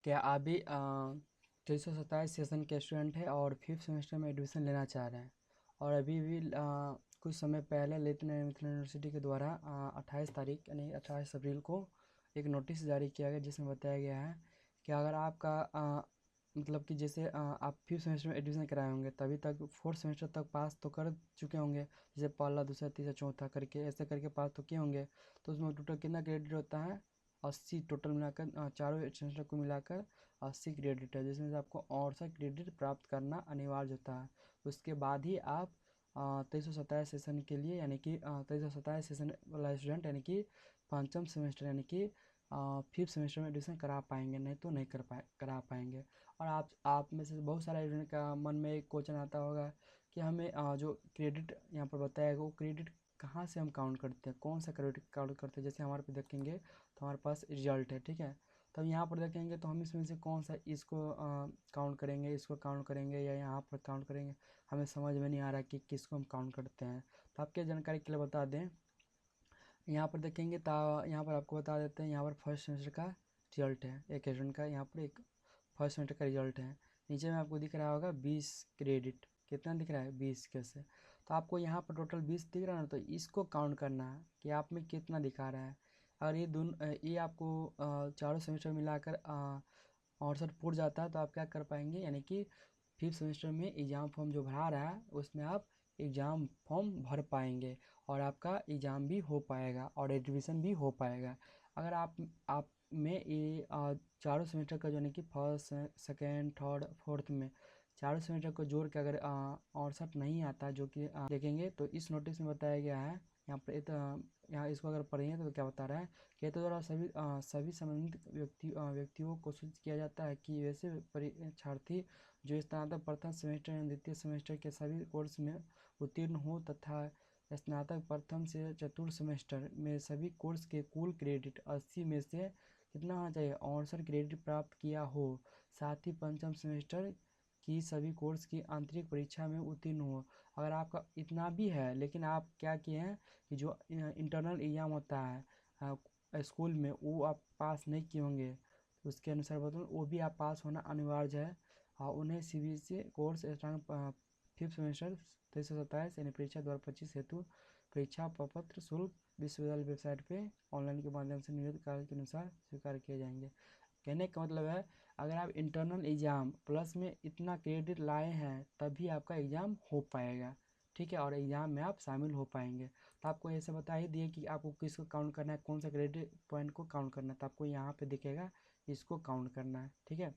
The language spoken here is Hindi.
क्या आप भी 327 सेशन के स्टूडेंट हैं और फिफ्थ सेमेस्टर में एडमिशन लेना चाह रहे हैं और अभी भी कुछ समय पहले लेफ्टिनेंट मिथिला यूनिवर्सिटी के द्वारा 28 तारीख यानी 28 अप्रैल को एक नोटिस जारी किया गया जिसमें बताया गया है कि अगर आपका मतलब कि जैसे आप फिफ्थ सेमेस्टर में एडमिशन कराए होंगे तभी तक फोर्थ सेमेस्टर तक पास तो कर चुके होंगे, जैसे पहला दूसरा तीसरा चौथा करके ऐसे करके पास तो किए होंगे। तो उसमें टोटल कितना क्रेडिट होता है? 80 टोटल मिलाकर, चारों सेमेस्टर को मिलाकर 80 क्रेडिट है, जिसमें से आपको 68 क्रेडिट प्राप्त करना अनिवार्य होता है। उसके बाद ही आप 2327 सेशन के लिए यानी कि 2327 सेशन वाला स्टूडेंट यानी कि पंचम सेमेस्टर यानी कि फिफ्थ सेमेस्टर में एडमिशन करा पाएंगे, नहीं तो नहीं करा पाएंगे। और आप में से बहुत सारे स्टूडेंट का मन में एक क्वेश्चन आता होगा कि हमें जो क्रेडिट यहाँ पर बताया गया वो क्रेडिट कहाँ से हम काउंट करते हैं, कौन सा क्रेडिट काउंट करते हैं। जैसे हमारे पे देखेंगे तो हमारे पास रिजल्ट है, ठीक है। तब यहाँ पर देखेंगे तो हम इसमें से कौन सा इसको काउंट करेंगे, इसको काउंट करेंगे या यहाँ पर काउंट करेंगे, हमें समझ में नहीं आ रहा कि किसको हम काउंट करते हैं। तो आपके जानकारी के लिए बता दें, यहाँ पर देखेंगे तो यहाँ पर आपको बता देते हैं, यहाँ पर फर्स्ट सेमेस्टर का रिजल्ट है एक स्टूडेंट का, यहाँ पर एक फर्स्ट सेमेस्टर का रिजल्ट है। नीचे में आपको दिख रहा होगा 20 क्रेडिट, कितना दिख रहा है 20 कैसे। तो आपको यहाँ पर टोटल 20 दिख रहा है ना, तो इसको काउंट करना है कि आप में कितना दिखा रहा है। और ये आपको चारों सेमेस्टर मिलाकर 68 पूर जाता है, तो आप क्या कर पाएंगे, यानी कि फिफ्थ सेमेस्टर में एग्ज़ाम फॉर्म जो भरा रहा है उसमें आप एग्ज़ाम फॉर्म भर पाएंगे और आपका एग्ज़ाम भी हो पाएगा और एडमिशन भी हो पाएगा। अगर आप में ये चारों सेमेस्टर का जो यानी कि फर्स्ट सेकेंड थर्ड फोर्थ में चारों सेमेस्टर को जोड़ के अगर 68 नहीं आता, जो कि देखेंगे तो इस नोटिस में बताया गया है। यहाँ पर यहाँ इसको अगर पढ़ेंगे तो क्या बता रहा है कि ये तो द्वारा सभी संबंधित व्यक्तियों को सूचित किया जाता है कि वैसे परीक्षार्थी जो स्नातक प्रथम सेमेस्टर एवं द्वितीय सेमेस्टर के सभी कोर्स में उत्तीर्ण हो तथा स्नातक प्रथम से चतुर्थ सेमेस्टर में सभी कोर्स के कुल क्रेडिट 80 में से कितना होना चाहिए, 68 क्रेडिट प्राप्त किया हो, साथ ही पंचम सेमेस्टर की सभी कोर्स की आंतरिक परीक्षा में उत्तीर्ण हो। अगर आपका इतना भी है लेकिन आप क्या किए हैं कि जो इंटरनल एग्ज़ाम होता है स्कूल में वो आप पास नहीं किए होंगे, तो उसके अनुसार बताऊँ वो भी आप पास होना अनिवार्य है। उन्हें CBSE कोर्स फिफ्थ सेमेस्टर 2327 यानी परीक्षा 2025 हेतु परीक्षा प्रपत्र शुल्क विश्वविद्यालय वेबसाइट पे ऑनलाइन के माध्यम से नियत कार्य के अनुसार स्वीकार किए जाएंगे। कहने का मतलब है अगर आप इंटरनल एग्ज़ाम प्लस में इतना क्रेडिट लाए हैं तभी आपका एग्ज़ाम हो पाएगा, ठीक है, और एग्ज़ाम में आप शामिल हो पाएंगे। तो आपको ऐसे बता ही दिए कि आपको किसको काउंट करना है, कौन सा क्रेडिट पॉइंट को काउंट करना है, तो आपको यहाँ पे दिखेगा इसको काउंट करना है, ठीक है।